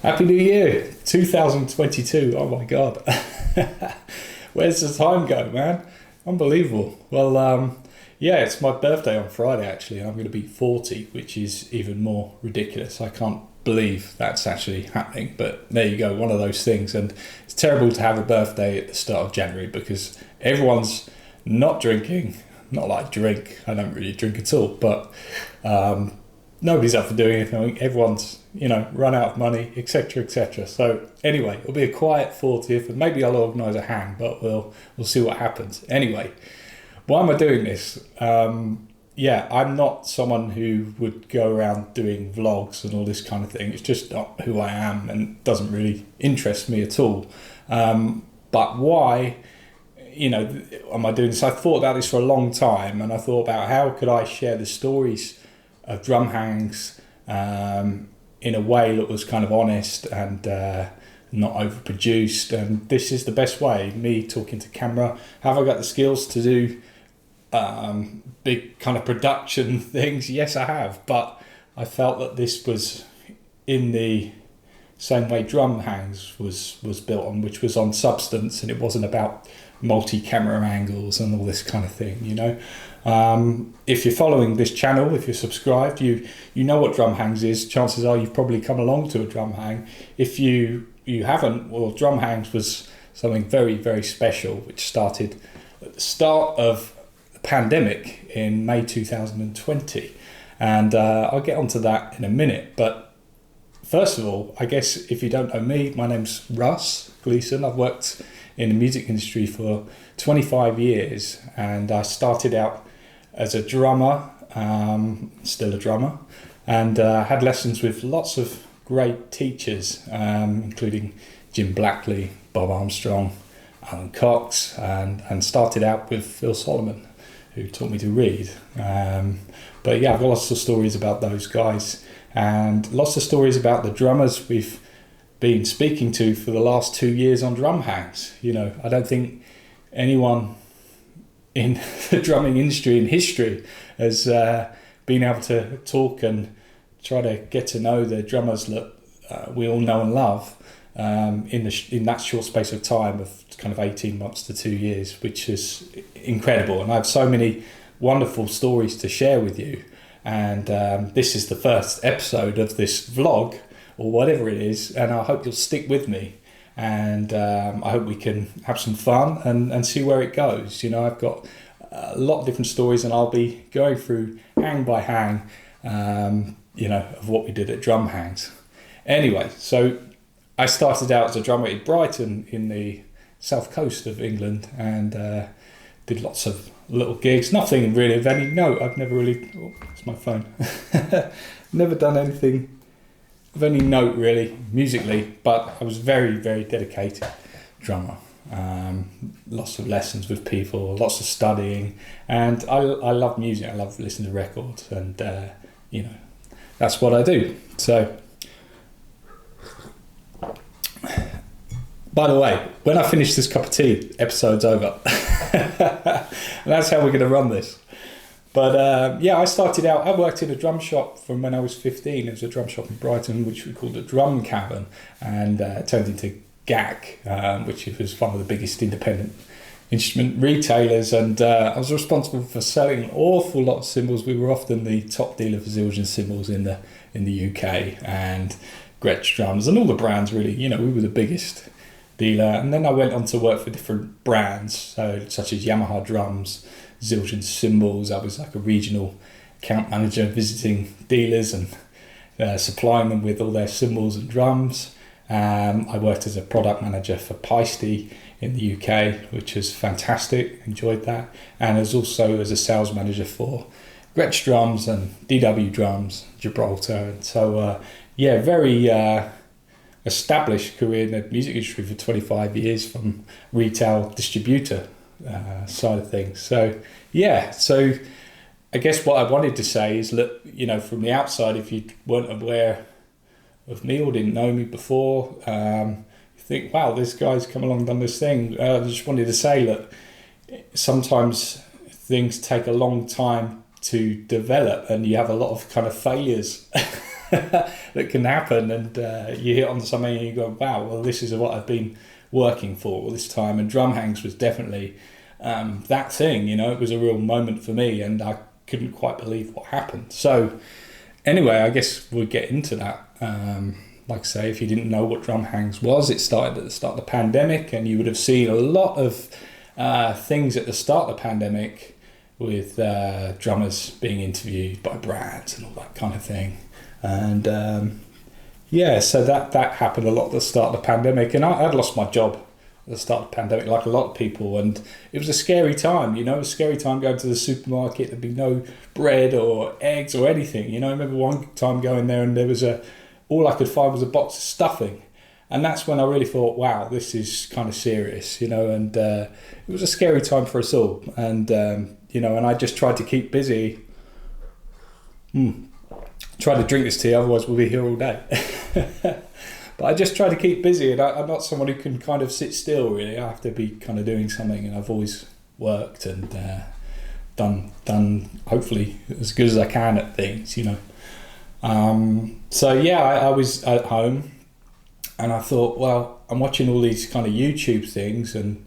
Happy New Year, 2022. Oh my God. Where's the time go, man? Unbelievable. Well, yeah, it's my birthday on Friday, actually. I'm going to be 40, which is even more ridiculous. I can't believe that's actually happening. But there you go, one of those things. And it's terrible to have a birthday at the start of January because everyone's not drinking. Not like drink. I don't really drink at all. But nobody's up for doing anything. Everyone's, run out of money, etc., etc. So anyway, it'll be a quiet 40th, and maybe I'll organise a hang, but we'll see what happens. Anyway, why am I doing this? I'm not someone who would go around doing vlogs and all this kind of thing. It's just not who I am and doesn't really interest me at all. But why, am I doing this? I thought about this for a long time, and I thought about how could I share the stories of drum hangs in a way that was kind of honest and not overproduced. And this is the best way, me talking to camera. Have I got the skills to do big kind of production things? Yes, I have, but I felt that this was in the same way drum hangs was built on, which was on substance, and it wasn't about multi-camera angles and all this kind of thing, If you're following this channel, if you're subscribed, you know what drum hangs is. Chances are you've probably come along to a drum hang. If you haven't, well, drum hangs was something very, very special, which started at the start of the pandemic in May 2020. And I'll get onto that in a minute. But first of all, I guess if you don't know me, my name's Russ Gleason. I've worked in the music industry for 25 years, and I started out as a drummer, still a drummer, and had lessons with lots of great teachers, including Jim Blackley, Bob Armstrong, Alan Cox, and started out with Phil Solomon, who taught me to read. But yeah, I've got lots of stories about those guys, and lots of stories about the drummers we've been speaking to for the last 2 years on drum hangs. I don't think anyone in the drumming industry in history has been able to talk and try to get to know the drummers that we all know and love in that short space of time of kind of 18 months to 2 years, which is incredible. And I have so many wonderful stories to share with you. And this is the first episode of this vlog, or whatever it is, and I hope you'll stick with me, and I hope we can have some fun and see where it goes. I've got a lot of different stories, and I'll be going through hang by hang, of what we did at drum hangs. Anyway, so I started out as a drummer in Brighton in the south coast of England, and did lots of little gigs, nothing really of any note. I've never really, it's my phone, never done anything of any note really musically, but I was very, very dedicated drummer. Lots of lessons with people, lots of studying, and I love music. I love listening to records, and that's what I do. So, by the way, when I finish this cup of tea, episode's over. And that's how we're going to run this. But I started out, I worked in a drum shop from when I was 15. It was a drum shop in Brighton, which we called a drum cavern, and turned into GAC, which was one of the biggest independent instrument retailers. And I was responsible for selling an awful lot of cymbals. We were often the top dealer for Zildjian cymbals in the UK, and Gretsch drums and all the brands really. We were the biggest dealer. And then I went on to work for different brands, such as Yamaha drums, Zildjian cymbals. I was like a regional account manager, visiting dealers and supplying them with all their cymbals and drums. I worked as a product manager for Peisty in the UK, which was fantastic, enjoyed that. And as a sales manager for Gretsch drums and DW drums, Gibraltar. And so, very established career in the music industry for 25 years from retail distributor side of things. So I guess what I wanted to say is, look, from the outside, if you weren't aware of me or didn't know me before, you think, wow, this guy's come along and done this thing. I just wanted to say that sometimes things take a long time to develop, and you have a lot of kind of failures that can happen, and you hit on something and you go, wow, well, this is what I've been working for all this time. And drum hangs was definitely that thing, it was a real moment for me, and I couldn't quite believe what happened. So anyway, I guess we'll get into that. Like I say, if you didn't know what drum hangs was, it started at the start of the pandemic, and you would have seen a lot of things at the start of the pandemic with drummers being interviewed by brands and all that kind of thing. And so that happened a lot at the start of the pandemic, and I'd lost my job at the start of the pandemic, like a lot of people, and it was a scary time, a scary time going to the supermarket. There'd be no bread or eggs or anything, I remember one time going there and there was all I could find was a box of stuffing, and that's when I really thought, wow, this is kind of serious, and it was a scary time for us all, and and I just tried to keep busy. Try to drink this tea, otherwise we'll be here all day. But I just try to keep busy, and I'm not someone who can kind of sit still, really. I have to be kind of doing something, and I've always worked and done hopefully as good as I can at things, I was at home, and I thought, well, I'm watching all these kind of YouTube things, and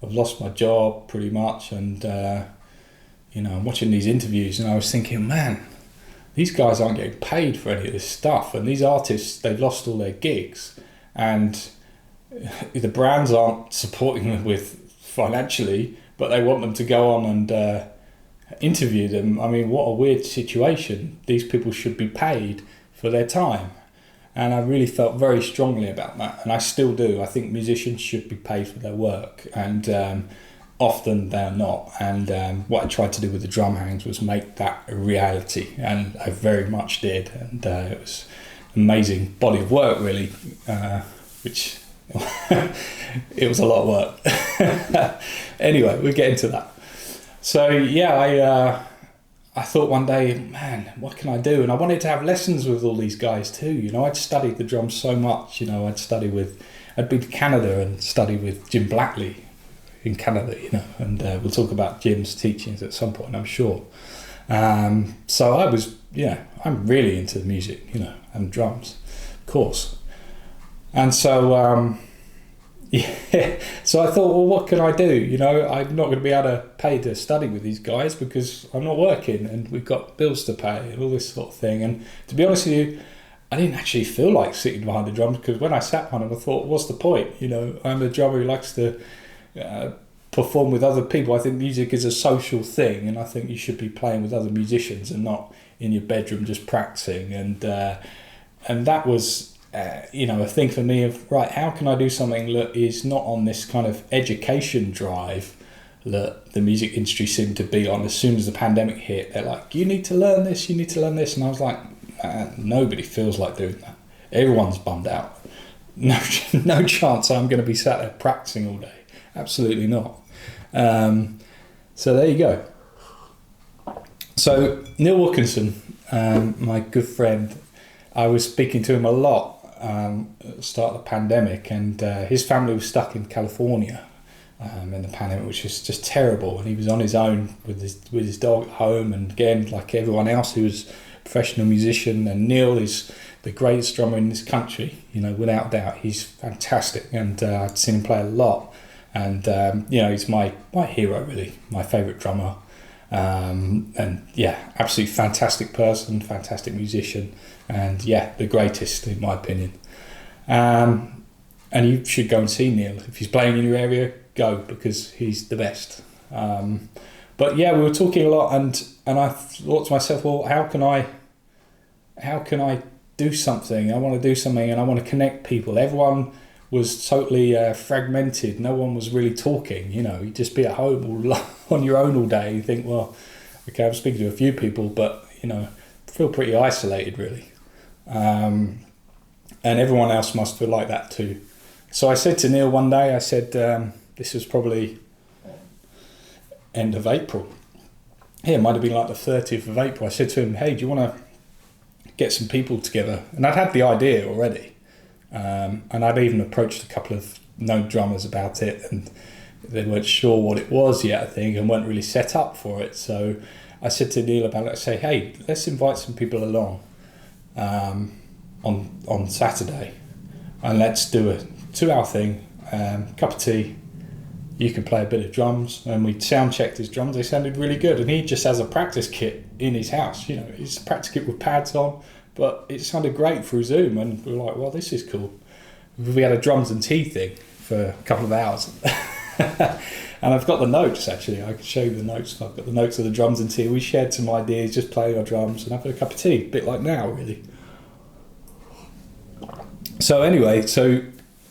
I've lost my job pretty much, and I'm watching these interviews, and I was thinking, man, these guys aren't getting paid for any of this stuff, and these artists, they've lost all their gigs, and the brands aren't supporting them with financially, but they want them to go on and interview them. I mean, what a weird situation. These people should be paid for their time, and I really felt very strongly about that, and I still do. I think musicians should be paid for their work, and often they're not, and what I tried to do with the drum hangs was make that a reality, and I very much did, and it was an amazing body of work, really, which it was a lot of work. Anyway, we'll get into that. So I thought one day, man, what can I do? And I wanted to have lessons with all these guys too. I'd studied the drums so much. I'd been to Canada and studied with Jim Blackley in Canada, and we'll talk about Jim's teachings at some point, I'm sure. So I was, I'm really into music, and drums, of course. And so, so I thought, well, what can I do? I'm not going to be able to pay to study with these guys because I'm not working, and we've got bills to pay and all this sort of thing. And to be honest with you, I didn't actually feel like sitting behind the drums, because when I sat behind them, I thought, what's the point? I'm a drummer who likes to perform with other people. I think music is a social thing, and I think you should be playing with other musicians and not in your bedroom just practicing. And that was a thing for me of, right, how can I do something that is not on this kind of education drive that the music industry seemed to be on. As soon as the pandemic hit, they're like, you need to learn this, and I was like, nobody feels like doing that. Everyone's bummed out. No chance I'm going to be sat there practicing all day. Absolutely not. So there you go. So Neil Wilkinson, my good friend, I was speaking to him a lot at the start of the pandemic, and his family was stuck in California in the pandemic, which was just terrible, and he was on his own with his dog at home, and again, like everyone else who was a professional musician. And Neil is the greatest drummer in this country, without doubt. He's fantastic, and I've seen him play a lot, and he's my hero, really, my favourite drummer. And yeah, absolutely fantastic person, fantastic musician, and yeah, the greatest in my opinion. And you should go and see Neil. If he's playing in your area, go, because he's the best. But yeah, we were talking a lot, and I thought to myself, well, how can I do something? I want to do something, and I want to connect people. Everyone was totally fragmented. No one was really talking. You'd just be at home on your own all day. You think, well, okay, I'm speaking to a few people, but feel pretty isolated, really. And everyone else must feel like that too. So I said to Neil one day, I said, this was probably end of April. Yeah, it might have been like the 30th of April. I said to him, hey, do you want to get some people together? And I'd had the idea already. And I'd even approached a couple of known drummers about it, and they weren't sure what it was yet, I think, and weren't really set up for it. So I said to Neil about it, I say, hey, let's invite some people along. on Saturday, and let's do a 2-hour thing, cup of tea, you can play a bit of drums. And we sound checked his drums, they sounded really good, and he just has a practice kit in his house, you know, it's a practice kit with pads on, but it sounded great through Zoom, and we were like, well, this is cool. We had a drums and tea thing for a couple of hours. And I've got the notes, actually. I can show you the notes. I've got the notes of the drums and tea. We shared some ideas, just playing our drums and having a cup of tea, a bit like now, really. So anyway, so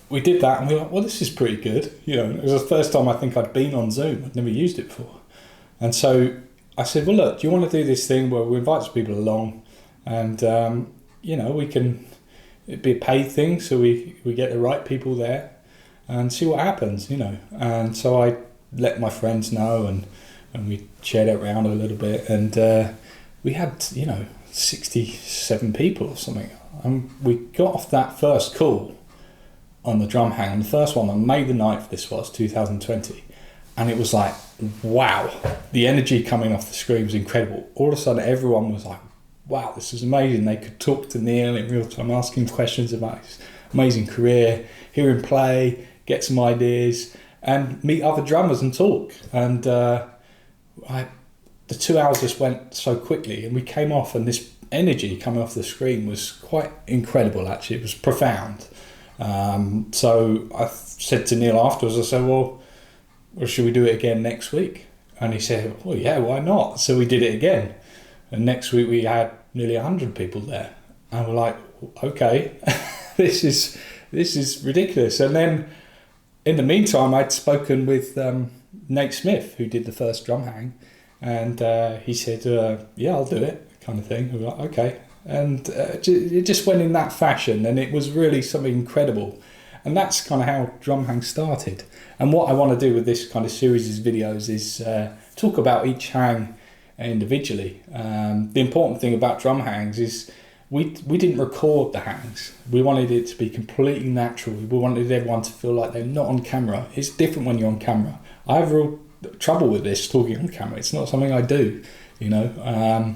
we did that, and we were like, well, this is pretty good. You know, it was the first time I think I'd been on Zoom. I'd never used it before. And so I said, well, look, do you want to do this thing where we invite some people along, and, you know, it'd be a paid thing, so we get the right people there and see what happens, you know. And so I let my friends know, and we shared it around a little bit, and we had, you know, 67 people or something. And we got off that first call on the drum hang, the first one on May the 9th, this was 2020, and it was like, wow, the energy coming off the screen was incredible. All of a sudden everyone was like, wow, this is amazing. They could talk to Neil in real time, asking questions about his amazing career, hear him play, get some ideas, and meet other drummers and talk. And the 2 hours just went so quickly, and we came off, and this energy coming off the screen was quite incredible, actually. It was profound. So I said to Neil afterwards, I said, well, should we do it again next week? And he said, well, yeah, why not? So we did it again. And next week we had nearly 100 people there. And we're like, okay, this is ridiculous. And then in the meantime, I'd spoken with Nate Smith, who did the first drum hang. And he said, yeah, I'll do it, kind of thing. We were like, okay. And it just went in that fashion, and it was really something incredible. And that's kind of how drum hang started. And what I want to do with this kind of series of videos is talk about each hang individually. The important thing about drum hangs is we didn't record the hangs. We wanted it to be completely natural. We wanted everyone to feel like they're not on camera. It's different when you're on camera. I have real trouble with this, talking on camera. It's not something I do, you know.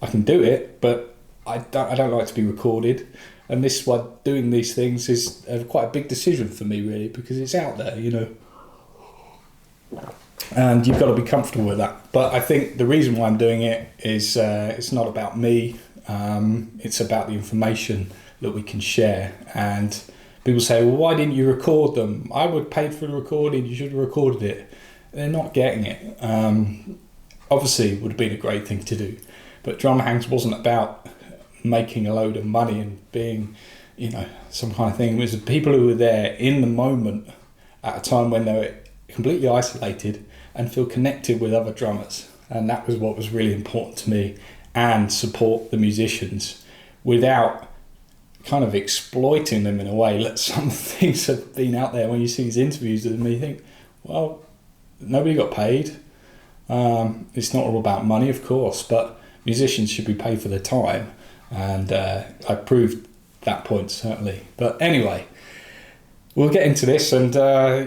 I can do it, but I don't like to be recorded. And this is why doing these things is quite a big decision for me, really, because it's out there, you know. And you've got to be comfortable with that. But I think the reason why I'm doing it is it's not about me. It's about the information that we can share. And people say, well, why didn't you record them? I would pay for the recording. You should have recorded it. They're not getting it. Obviously, it would have been a great thing to do. But drum hangs wasn't about making a load of money and being, you know, some kind of thing. It was the people who were there in the moment at a time when they were completely isolated and feel connected with other drummers. And that was what was really important to me, and support the musicians without kind of exploiting them in a way. Like some things have been out there when you see these interviews with them, you think, well, nobody got paid. It's not all about money, of course, but musicians should be paid for their time. And I proved that point, certainly. But anyway, we'll get into this. And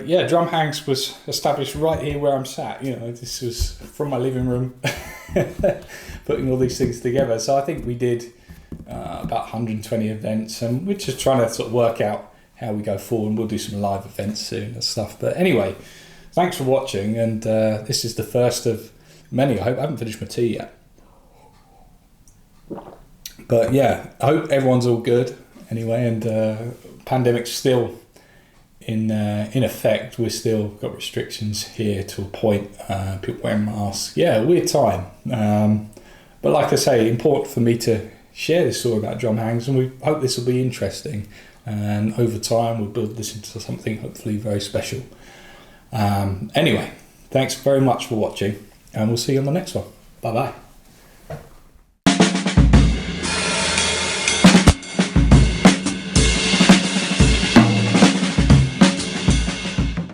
yeah, drum hangs was established right here where I'm sat. You know, this was from my living room, putting all these things together. So I think we did about 120 events, and we're just trying to sort of work out how we go forward. We'll do some live events soon and stuff. But anyway, thanks for watching. And this is the first of many. I hope I haven't finished my tea yet. But yeah, I hope everyone's all good anyway, and pandemic's still in effect. We're still got restrictions here to a point, people wearing masks. Yeah, weird time. But like I say, important for me to share this story about drum hangs, and we hope this will be interesting. And over time, we'll build this into something hopefully very special. Anyway, thanks very much for watching, and we'll see you on the next one. Bye-bye.